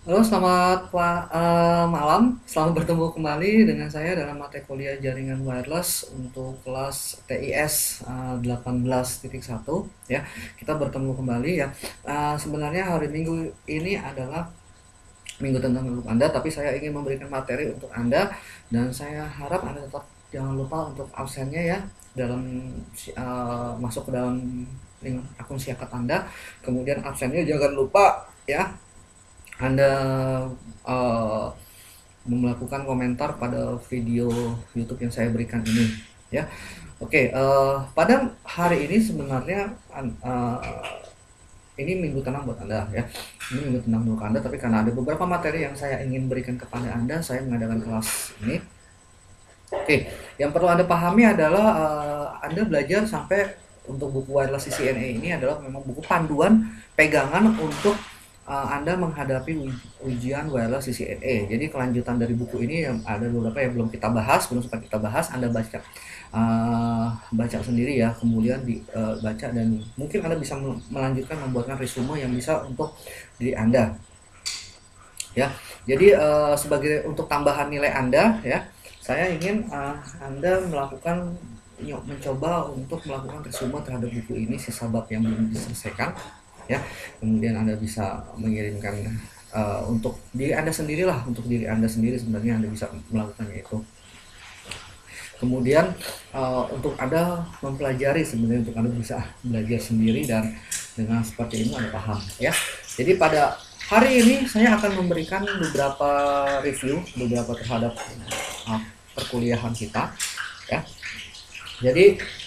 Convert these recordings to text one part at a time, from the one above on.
Halo, selamat malam. Selamat bertemu kembali dengan saya dalam mata kuliah jaringan wireless untuk kelas TIS 18.1 ya. Kita bertemu kembali ya. Sebenarnya hari Minggu ini adalah Minggu tentang hidup Anda, tapi saya ingin memberikan materi untuk Anda dan saya harap Anda tetap jangan lupa untuk absennya ya dalam masuk ke dalam link akun Siakat Anda. Kemudian absennya jangan lupa ya anda uh, melakukan komentar pada video YouTube yang saya berikan ini ya. Oke, pada hari ini sebenarnya uh, ini minggu tenang buat Anda ya. Ini minggu tenang buat Anda, tapi karena ada beberapa materi yang saya ingin berikan kepada Anda, saya mengadakan kelas ini. Oke, yang perlu Anda pahami adalah Anda belajar sampai untuk buku wireless CCNA ini adalah memang buku panduan pegangan untuk Anda menghadapi ujian wireless CCNA. Jadi kelanjutan dari buku ini yang ada beberapa yang belum kita bahas, belum sempat kita bahas, Anda baca sendiri ya, kemudian dibaca dan mungkin Anda bisa melanjutkan membuatkan resume yang bisa untuk diri Anda. Ya, jadi sebagai untuk tambahan nilai Anda ya, saya ingin Anda mencoba untuk melakukan resume terhadap buku ini, sisa bab yang belum diselesaikan ya. Kemudian Anda bisa mengirimkan untuk diri Anda sendirilah, untuk diri Anda sendiri sebenarnya Anda bisa melakukannya itu. Kemudian untuk Anda mempelajari sebenarnya, untuk Anda bisa belajar sendiri dan dengan seperti ini Anda paham ya. Jadi pada hari ini saya akan memberikan beberapa review beberapa terhadap perkuliahan kita ya. Jadi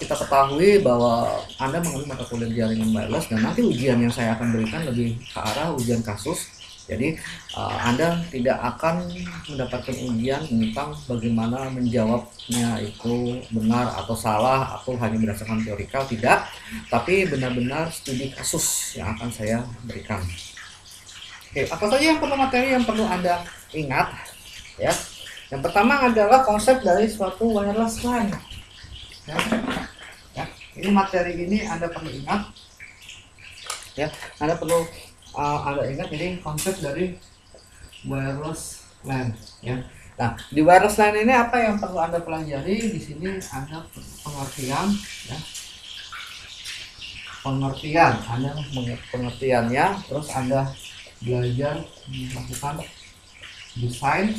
kita ketahui bahwa Anda mengambil mata kuliah jaringan wireless dan nanti ujian yang saya akan berikan lebih ke arah ujian kasus. Jadi Anda tidak akan mendapatkan ujian tentang bagaimana menjawabnya itu benar atau salah atau hanya berdasarkan teorikal, tidak, tapi benar-benar studi kasus yang akan saya berikan. Oke, apa saja yang perlu materi yang perlu Anda ingat ya? Yang pertama adalah konsep dari suatu wireless LAN. Ya, ya. Ini materi ini Anda perlu ingat ya. Anda perlu Anda ingat ini konsep dari wireless LAN ya. Nah, di wireless LAN ini apa yang perlu Anda pelajari? Di sini ada pengertian ya. Pengertiannya, terus Anda belajar melakukan desain,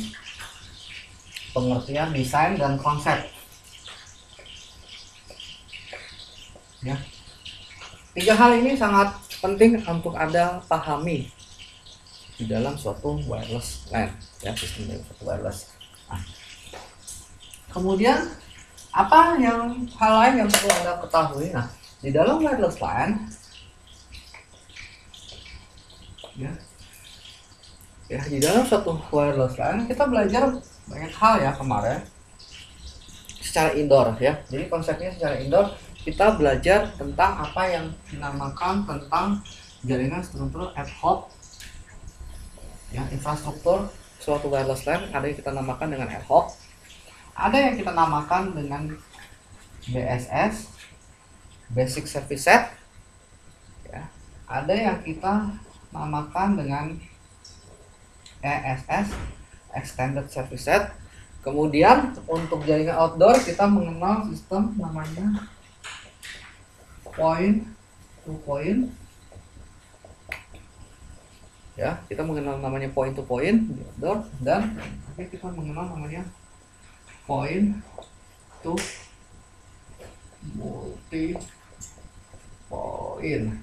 pengertian, desain dan konsep. Ya. Tiga hal ini sangat penting untuk Anda pahami di dalam suatu wireless LAN ya, sistem dari suatu wireless. Nah, kemudian apa yang hal lain yang perlu Anda ketahui? Nah, di dalam wireless LAN ya, di dalam suatu wireless LAN kita belajar banyak hal ya kemarin secara indoor ya. Jadi konsepnya secara indoor kita belajar tentang apa yang dinamakan tentang jaringan struktur ad hoc ya, infrastruktur suatu wireless LAN. Ada yang kita namakan dengan ad hoc, ada yang kita namakan dengan BSS, basic service set ya, ada yang kita namakan dengan ESS, extended service set. Kemudian untuk jaringan outdoor kita mengenal sistem namanya point to point ya, kita mengenal namanya point to point di outdoor, dan kita mengenal namanya point to multi point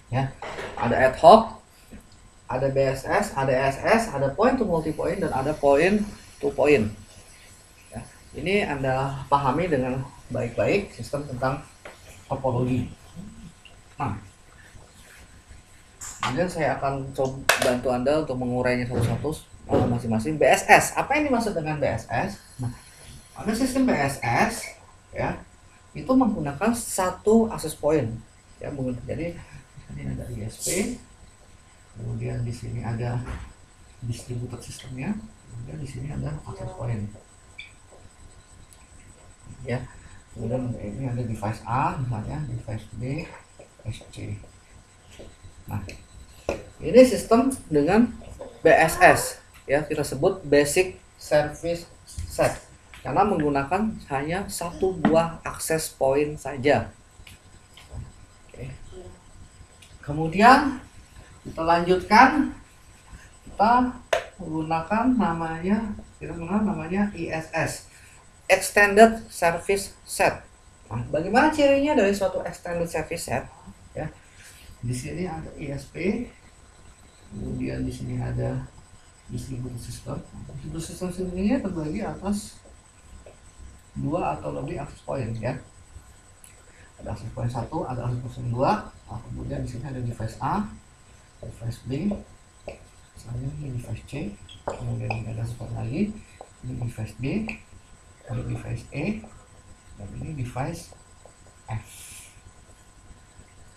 ya. Ada ad hoc, ada BSS, ada SS, ada point to multi point, dan ada point to point ya. Ini Anda pahami dengan baik-baik sistem tentang topologi. Nah, kemudian saya akan coba bantu Anda untuk mengurainya satu-satu masing-masing. BSS, apa yang dimaksud dengan BSS? Nah, pada sistem BSS ya, itu menggunakan satu access point ya. Jadi ini ada ISP, kemudian di sini ada distributed sistemnya, kemudian di sini ada access point ya. Kemudian ini ada device A misalnya, device B, device C. Nah, Ini sistem dengan BSS, ya kita sebut Basic Service Set, karena menggunakan hanya satu buah akses point saja. Oke. Kemudian kita lanjutkan, kita menggunakan namanya ISS, Extended Service Set. Nah, bagaimana cirinya dari suatu Extended Service Set? Ya, di sini ada ISP, kemudian di sini ada distributed system. Distributed system ini terbagi atas dua atau lebih akses point, ya. Ada akses point 1, ada akses point 2. Nah, kemudian di sini ada device A, device B, misalnya ini device C, kemudian ini ada akses point lagi, ini device D, ini device E, dan ini device F.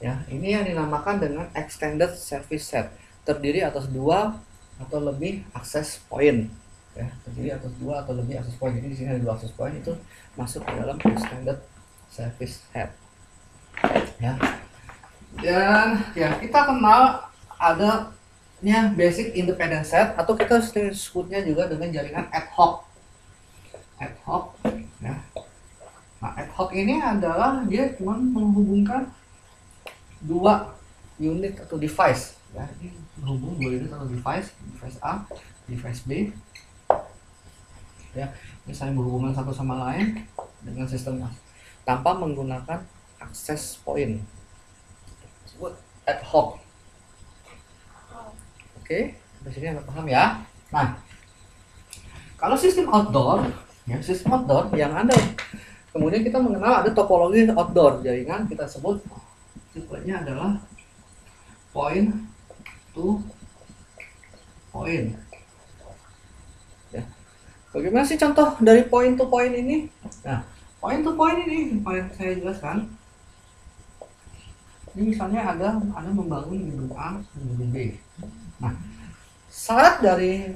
Ya, ini yang dinamakan dengan extended service set, terdiri atas dua atau lebih akses point, ya, terdiri atas dua atau lebih akses point. Jadi di sini ada dua akses point, itu masuk ke dalam extended service set, ya. Dan ya, kita kenal adanya basic independent set, atau kita sebutnya juga dengan jaringan ad hoc, ya. Nah, ad hoc ini adalah dia cuma menghubungkan dua unit atau device, ya. Ini berhubung dua unit atau device A, device B, ya. Ini saling berhubungan satu sama lain dengan sistem tanpa menggunakan akses point, disebut ad hoc. Oke, sampai sini Anda paham, ya. Nah, kalau sistem outdoor, ya, sistem outdoor yang Anda kemudian kita mengenal ada topologi outdoor jaringan, kita sebut tipenya adalah point to point, ya. Bagaimana sih contoh dari point to point ini? Nah, point to point ini yang saya jelaskan. Ini misalnya ada membangun gedung A dan gedung B. Nah, syarat dari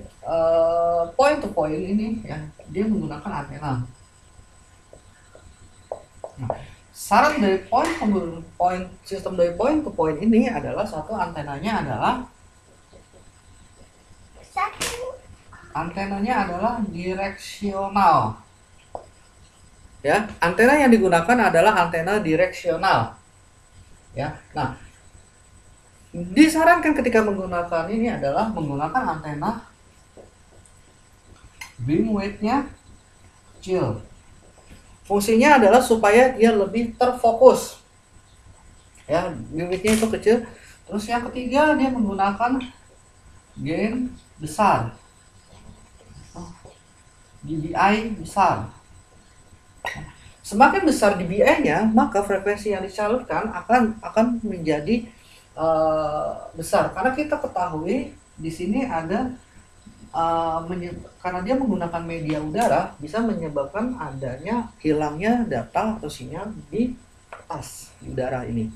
point to point ini, ya, dia menggunakan antena. Nah, syarat dari sistem dari point to point ini adalah satu, antenanya adalah direksional, ya. Antena yang digunakan adalah antena direksional, ya. Nah, disarankan ketika menggunakan ini adalah menggunakan antena beam width-nya kecil. Fungsinya adalah supaya dia lebih terfokus, ya. Beam width-nya itu kecil. Terus yang ketiga, dia menggunakan gain besar, dBi besar. Semakin besar dBi-nya, maka frekuensi yang disalurkan akan menjadi besar, karena kita ketahui di sini ada karena dia menggunakan media udara, bisa menyebabkan adanya hilangnya data atau sinyal di atas di udara ini,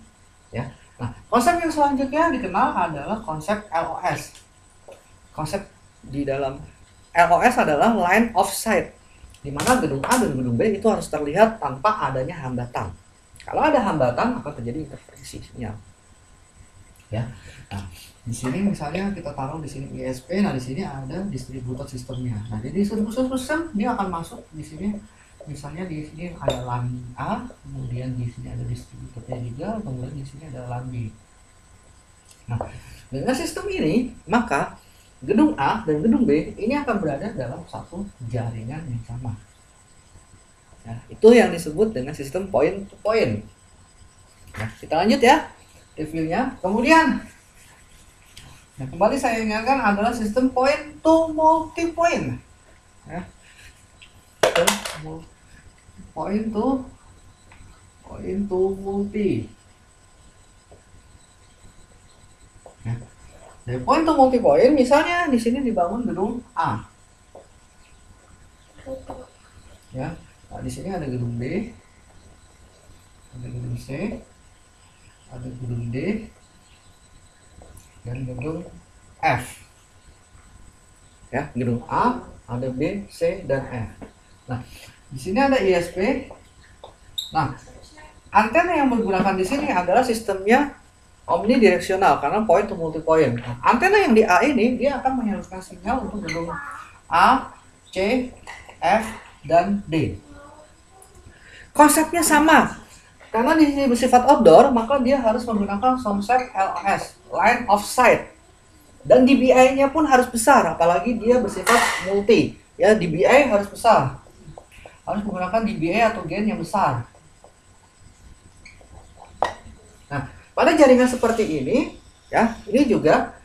ya. Nah, konsep yang selanjutnya dikenal adalah konsep LOS. Konsep di dalam LOS adalah line of sight, di mana gedung A dan gedung B itu harus terlihat tanpa adanya hambatan. Kalau ada hambatan akan terjadi interferensi sinyal, ya. Nah, di sini misalnya kita taruh di sini ISP, nah di sini ada distributed sistemnya. Nah, jadi distributed system dia akan masuk di sini, misalnya di sini ada LAN A, kemudian di sini ada distributednya juga, kemudian di sini ada LAN B. Nah, dengan sistem ini maka gedung A dan gedung B ini akan berada dalam satu jaringan yang sama. Nah, itu yang disebut dengan sistem point to point. Nah, kita lanjut, ya, reviewnya. Kemudian, nah, kembali saya ingatkan adalah sistem point to multi point, ya. Point to multi. Ya. Dari point to multi point, misalnya di sini dibangun gedung A, ya. Nah, di sini ada gedung B, ada gedung C, ada gedung D, dan gedung F, ya. Gedung A, ada B, C, dan F. Nah, di sini ada ISP. Nah, antena yang menggunakan di sini adalah sistemnya omnidireksional karena point to multi point. Nah, antena yang di A ini dia akan menyalurkan sinyal untuk gedung A, C, F, dan D. Konsepnya sama. Karena di sini bersifat outdoor, maka dia harus menggunakan konsep LOS, line of sight. Dan dBi-nya pun harus besar, apalagi dia bersifat multi. Ya, dBi harus besar. Harus menggunakan dBi atau gain yang besar. Nah, pada jaringan seperti ini, ya, ini juga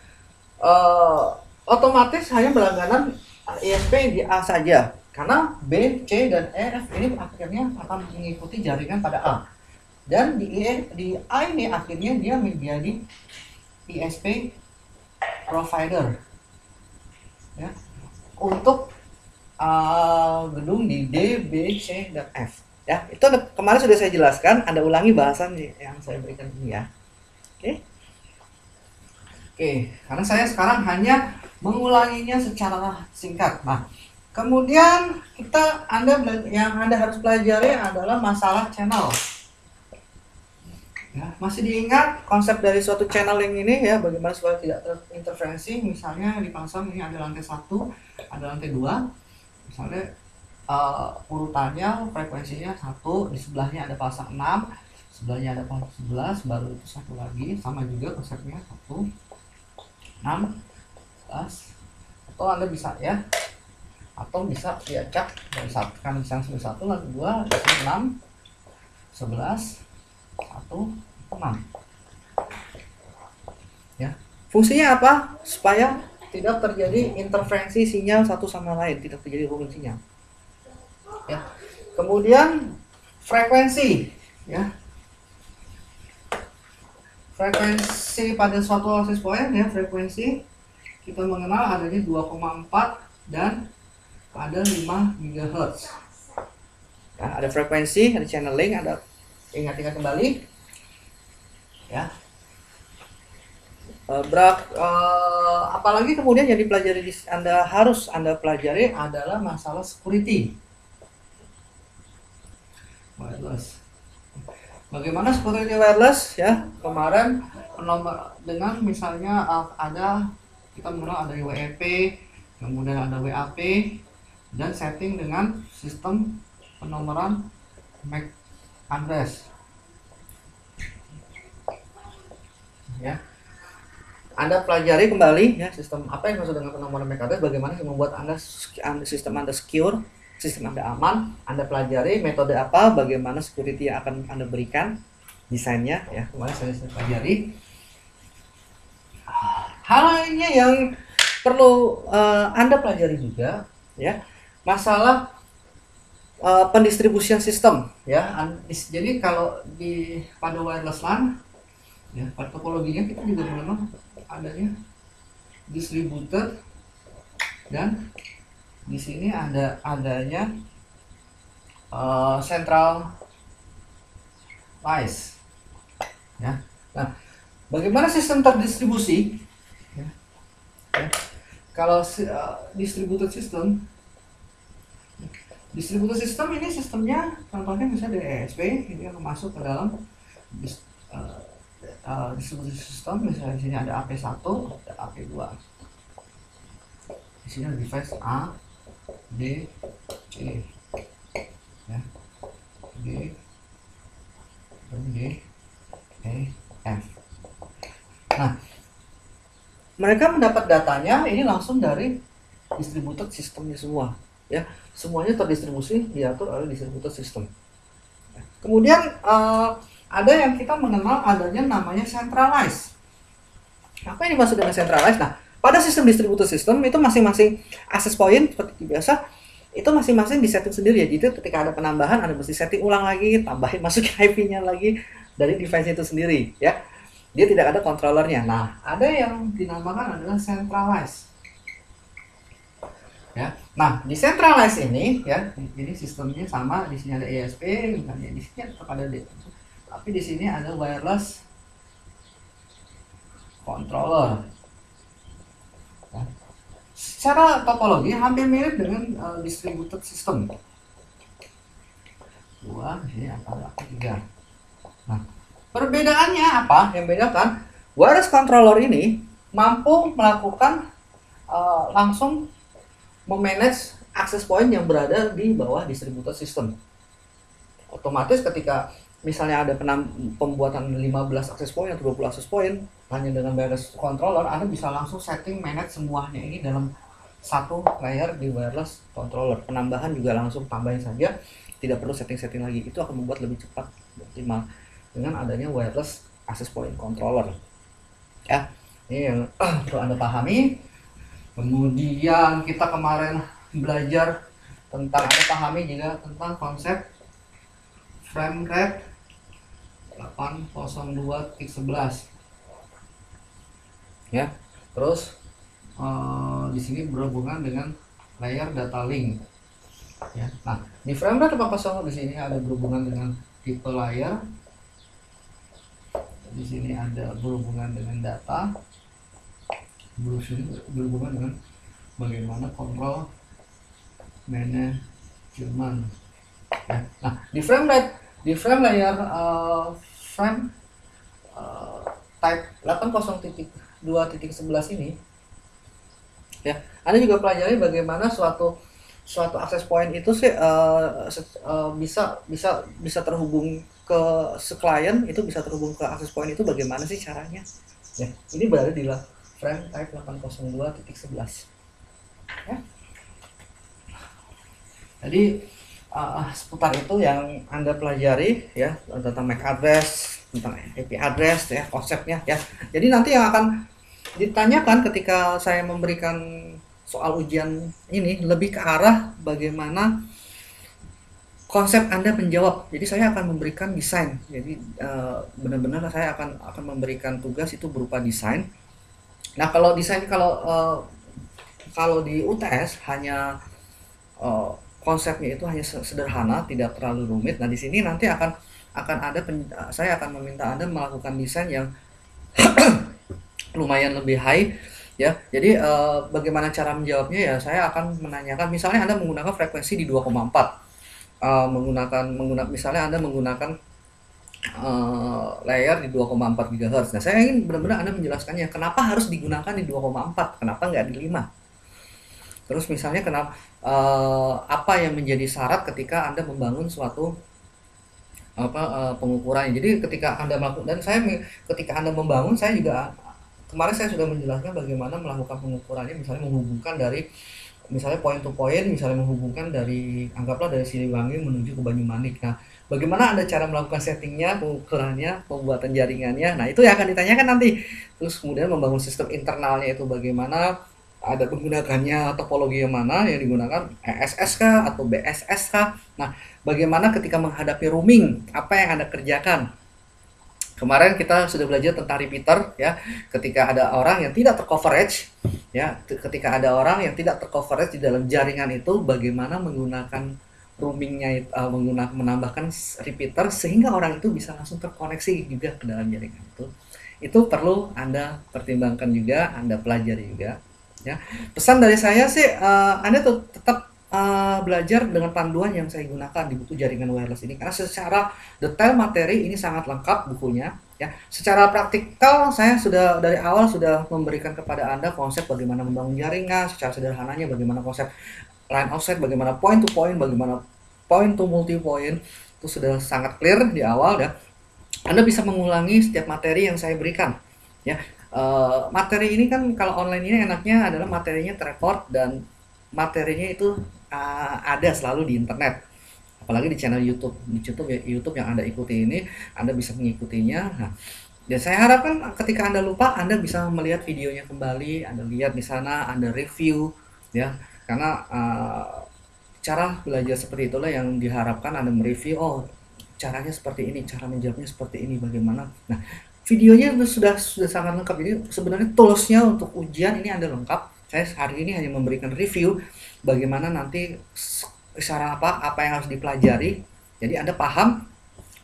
otomatis hanya berlangganan ISP di A saja. Karena B, C, dan E, F ini akhirnya akan mengikuti jaringan pada A. Dan di A ini akhirnya dia menjadi ISP provider, ya, untuk gedung di D, B, C, dan F. Ya, itu kemarin sudah saya jelaskan. Anda ulangi bahasan yang saya berikan ini ya. Oke. Oke, karena saya sekarang hanya mengulanginya secara singkat. Nah, kemudian yang Anda harus pelajari adalah masalah channel. Ya, masih diingat konsep dari suatu channeling ini ya, bagaimana supaya tidak terinterferensi. Misalnya dipasang ini ada lantai 1, ada lantai 2. Misalnya urutannya frekuensinya 1, di sebelahnya ada pasang 6, sebelahnya ada pasang 11, baru itu satu lagi, sama juga konsepnya 1, 6, 11. Atau Anda bisa ya, atau bisa diacak dari satu kan, misalnya 1, lalu 2, 6, 11, 1, 6. Ya, fungsinya apa? Supaya tidak terjadi interferensi sinyal satu sama lain, tidak terjadi roaming sinyal. Ya. Kemudian frekuensi, ya. Frekuensi pada suatu access point ya, frekuensi kita mengenal adanya 2,4 dan ada 5 GHz. Ya, ada frekuensi, ada channeling, ada ingat-ingat kembali. Ya. Apalagi kemudian yang dipelajari harus Anda pelajari adalah masalah security wireless. Bagaimana security wireless ya? Kemarin dengan misalnya kita mengenal ada WEP, kemudian ada WAP, dan setting dengan sistem penomoran MAC address. Ya, Anda pelajari kembali ya sistem apa yang maksud dengan penomoran MAC address, bagaimana membuat sistem Anda secure, sistem Anda aman. Anda pelajari metode apa, bagaimana security yang akan Anda berikan, desainnya ya, kemarin saya pelajari. Hal lainnya yang perlu Anda pelajari juga ya, masalah pendistribusian sistem ya. Jadi kalau pada wireless LAN ya, pada topologinya kita juga mengenal adanya distributed, dan di sini adanya centralized ya. Nah, bagaimana sistem terdistribusi ya, ya. Kalau distributed system ini sistemnya contohnya misalnya dari ESP ini yang masuk ke dalam distributed system. Misalnya di sini ada AP1, ada AP2. Di sini ada device A, D, C, ya, D, E, F. Nah, mereka mendapat datanya ini langsung dari distributed systemnya semua, ya. Semuanya terdistribusi diatur oleh distributed system. Kemudian ada yang kita mengenal adanya namanya centralized. Apa yang dimaksud dengan centralized? Nah, pada sistem distributed system itu masing-masing access point seperti biasa itu masing-masing disetting sendiri ya. Jadi ketika ada penambahan Anda mesti setting ulang lagi, tambahin masukin IP-nya lagi dari device itu sendiri ya. Dia tidak ada controllernya. Nah, ada yang dinamakan adalah centralized. Ya. Nah, di centralized ini ya, jadi sistemnya sama, di sini ada ESP, misalnya di sini tetap ada D. Tapi di sini ada wireless controller. Ya. Secara topologi hampir mirip dengan distributed system. 2, di sini ada 3. Nah, Perbedaannya apa? Yang bedakan wireless controller ini mampu melakukan langsung memanage access point yang berada di bawah distributor system. Otomatis ketika misalnya ada pembuatan 15 access point atau 20 access point hanya dengan wireless controller, Anda bisa langsung setting manage semuanya ini dalam satu layer di wireless controller. Penambahan juga langsung tambahin saja, tidak perlu setting-setting lagi. Itu akan membuat lebih cepat, optimal dengan adanya wireless access point controller. Ya, ini yang perlu Anda pahami. Kemudian kita kemarin belajar tentang, Anda pahami juga tentang konsep frame rate 802.11 ya. Terus di sini berhubungan dengan layer data link ya. Nah, di frame rate 802 di sini ada berhubungan dengan tipe layer, di sini ada berhubungan dengan data, berhubungan dengan bagaimana kontrol manajemen. Nah, di frame rate, di frame layer frame type 80.2.11 ini ya, Anda juga pelajari bagaimana suatu access point itu sih bisa terhubung ke klien, itu bisa terhubung ke access point itu bagaimana sih caranya ya. Ini berada di frame type 802.11 ya. Jadi seputar itu yang Anda pelajari ya, tentang MAC address, tentang IP address ya, konsepnya ya. Jadi nanti yang akan ditanyakan ketika saya memberikan soal ujian ini lebih ke arah bagaimana konsep Anda menjawab. Jadi saya akan memberikan desain. Jadi benar-benar saya akan memberikan tugas itu berupa desain. Nah, kalau desain, kalau di UTS hanya konsepnya itu hanya sederhana, tidak terlalu rumit. Nah, di sini nanti akan ada saya akan meminta Anda melakukan desain yang lumayan lebih high ya. Jadi bagaimana cara menjawabnya ya, saya akan menanyakan misalnya Anda menggunakan frekuensi di 2,4, misalnya Anda menggunakan layer di 2,4 GHz. Nah, saya ingin benar-benar Anda menjelaskannya kenapa harus digunakan di 2,4, kenapa nggak di 5. Terus misalnya kenapa apa yang menjadi syarat ketika Anda membangun suatu pengukurannya. Jadi ketika Anda melakukan, dan ketika Anda membangun, saya juga kemarin saya sudah menjelaskan bagaimana melakukan pengukurannya, misalnya menghubungkan dari misalnya point to point, misalnya menghubungkan dari, anggaplah dari Siliwangi menuju ke Banyumanik. Nah, bagaimana Anda cara melakukan settingnya, pengukurannya, pembuatan jaringannya. Nah, itu yang akan ditanyakan nanti. Terus kemudian membangun sistem internalnya itu bagaimana, ada menggunakannya topologi yang mana yang digunakan, ESS kah atau BSS kah. Nah, bagaimana ketika menghadapi roaming, apa yang Anda kerjakan. Kemarin kita sudah belajar tentang repeater ya, ketika ada orang yang tidak tercoverage ya, ketika ada orang yang tidak tercoverage di dalam jaringan itu, bagaimana menggunakan roamingnya, menambahkan repeater sehingga orang itu bisa langsung terkoneksi juga ke dalam jaringan itu. Itu perlu Anda pertimbangkan juga, Anda pelajari juga ya. Pesan dari saya sih, Anda tuh tetap belajar dengan panduan yang saya gunakan di buku jaringan wireless ini, karena secara detail materi ini sangat lengkap bukunya ya. Secara praktikal saya sudah dari awal sudah memberikan kepada Anda konsep bagaimana membangun jaringan secara sederhananya, bagaimana konsep line offset, bagaimana point to point, bagaimana point to multi point, itu sudah sangat clear di awal ya. Anda bisa mengulangi setiap materi yang saya berikan ya. Materi ini kan kalau online ini enaknya adalah materinya terrecord dan materinya itu ada selalu di internet, apalagi di channel YouTube, YouTube yang Anda ikuti ini, Anda bisa mengikutinya. Nah, dan saya harapkan ketika Anda lupa, Anda bisa melihat videonya kembali, Anda lihat di sana, Anda review ya, karena cara belajar seperti itulah yang diharapkan. Anda mereview, oh caranya seperti ini, cara menjawabnya seperti ini, bagaimana. Nah, videonya sudah sangat lengkap. Jadi sebenarnya toolsnya untuk ujian ini Anda lengkap. Saya hari ini hanya memberikan review bagaimana nanti secara apa yang harus dipelajari. Jadi Anda paham,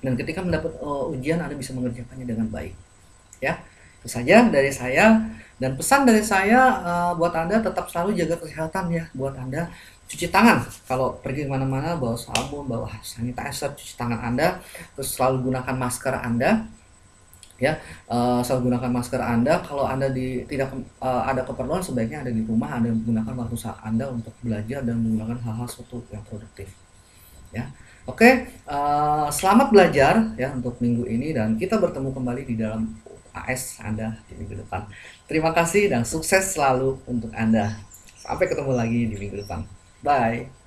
dan ketika mendapat ujian Anda bisa mengerjakannya dengan baik. Ya, itu saja dari saya. Dan pesan dari saya buat Anda, tetap selalu jaga kesehatan ya. Buat Anda cuci tangan kalau pergi kemana-mana, bawa sabun, bawa sanitizer, cuci tangan Anda, terus selalu gunakan masker Anda ya. Selalu gunakan masker Anda. Kalau Anda tidak ada keperluan, sebaiknya Anda di rumah, Anda menggunakan waktu Anda untuk belajar dan menggunakan hal-hal suatu yang produktif, ya. Oke, selamat belajar ya untuk minggu ini, dan kita bertemu kembali di dalam AS Anda di minggu depan. Terima kasih dan sukses selalu untuk Anda. Sampai ketemu lagi di minggu depan. Bye.